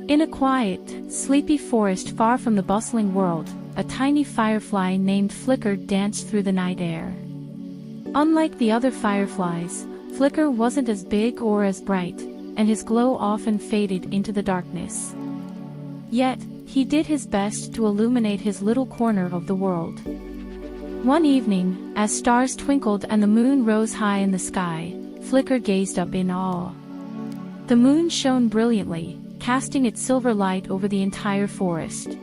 In a quiet, sleepy forest far from the bustling world, a tiny firefly named Flicker danced through the night air. Unlike the other fireflies, Flicker wasn't as big or as bright, and his glow often faded into the darkness. Yet, he did his best to illuminate his little corner of the world. One evening, as stars twinkled and the moon rose high in the sky, Flicker gazed up in awe. The moon shone brilliantly, casting its silver light over the entire forest.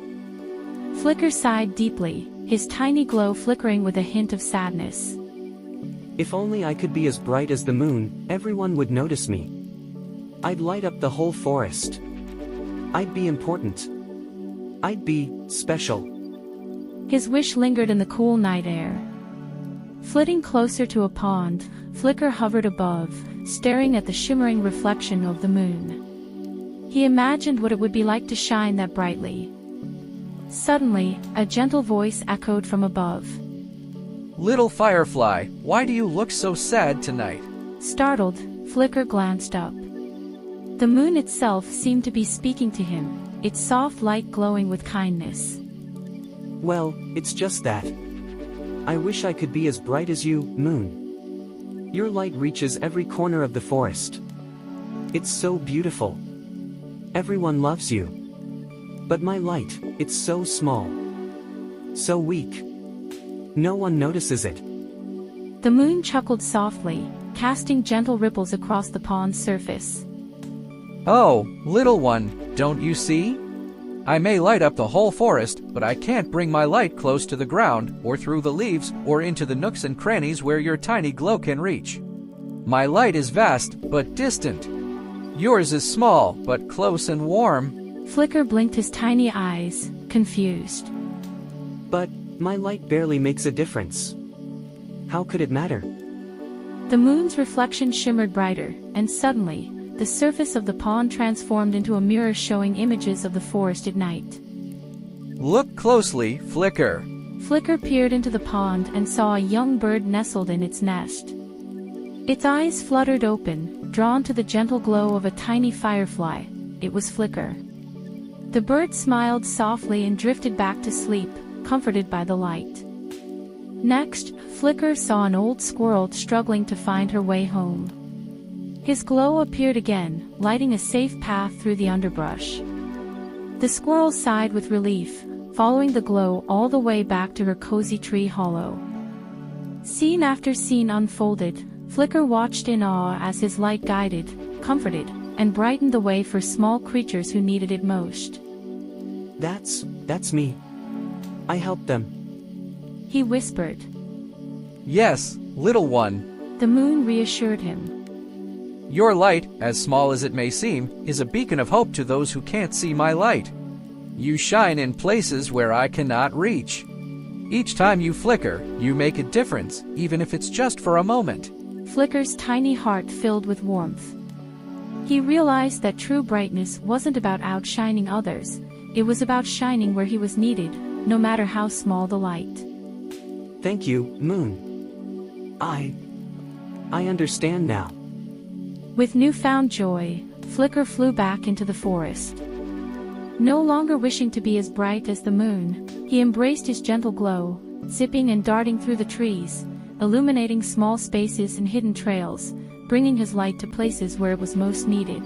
Flicker sighed deeply, his tiny glow flickering with a hint of sadness. If only I could be as bright as the moon, everyone would notice me. I'd light up the whole forest. I'd be important. I'd be special. His wish lingered in the cool night air. Flitting closer to a pond, Flicker hovered above, staring at the shimmering reflection of the moon. He imagined what it would be like to shine that brightly. Suddenly, a gentle voice echoed from above. Little Firefly, why do you look so sad tonight? Startled, Flicker glanced up. The moon itself seemed to be speaking to him, its soft light glowing with kindness. Well, it's just that. I wish I could be as bright as you, moon. Your light reaches every corner of the forest. It's so beautiful. Everyone loves you. But my light, it's so small. So weak. No one notices it. The moon chuckled softly, casting gentle ripples across the pond's surface. Oh, little one, don't you see? I may light up the whole forest, but I can't bring my light close to the ground, or through the leaves, or into the nooks and crannies where your tiny glow can reach. My light is vast, but distant. Yours is small, but close and warm. Flicker blinked his tiny eyes, confused. But my light barely makes a difference. How could it matter? The moon's reflection shimmered brighter, and suddenly, the surface of the pond transformed into a mirror showing images of the forest at night. Look closely, Flicker. Flicker peered into the pond and saw a young bird nestled in its nest. Its eyes fluttered open, drawn to the gentle glow of a tiny firefly. It was Flicker. The bird smiled softly and drifted back to sleep, comforted by the light. Next, Flicker saw an old squirrel struggling to find her way home. His glow appeared again, lighting a safe path through the underbrush. The squirrel sighed with relief, following the glow all the way back to her cozy tree hollow. Scene after scene unfolded, Flicker watched in awe as his light guided, comforted, and brightened the way for small creatures who needed it most. That's me. I helped them. He whispered. Yes, little one. The moon reassured him. Your light, as small as it may seem, is a beacon of hope to those who can't see my light. You shine in places where I cannot reach. Each time you flicker, you make a difference, even if it's just for a moment. Flicker's tiny heart filled with warmth. He realized that true brightness wasn't about outshining others, it was about shining where he was needed, no matter how small the light. Thank you, moon. I understand now. With newfound joy, Flicker flew back into the forest. No longer wishing to be as bright as the moon, he embraced his gentle glow, zipping and darting through the trees, illuminating small spaces and hidden trails, bringing his light to places where it was most needed.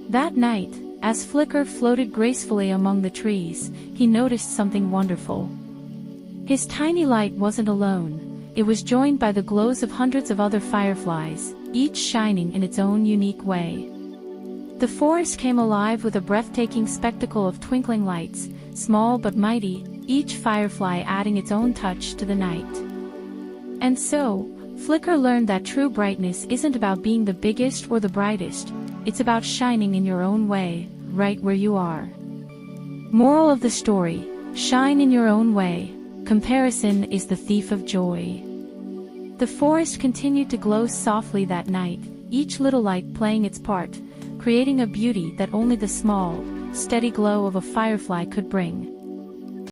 That night, as Flicker floated gracefully among the trees, he noticed something wonderful. His tiny light wasn't alone. It was joined by the glows of hundreds of other fireflies, each shining in its own unique way. The forest came alive with a breathtaking spectacle of twinkling lights, small but mighty, each firefly adding its own touch to the night. And so, Flicker learned that true brightness isn't about being the biggest or the brightest, it's about shining in your own way, right where you are. Moral of the story: shine in your own way. Comparison is the thief of joy. The forest continued to glow softly that night, each little light playing its part, creating a beauty that only the small, steady glow of a firefly could bring.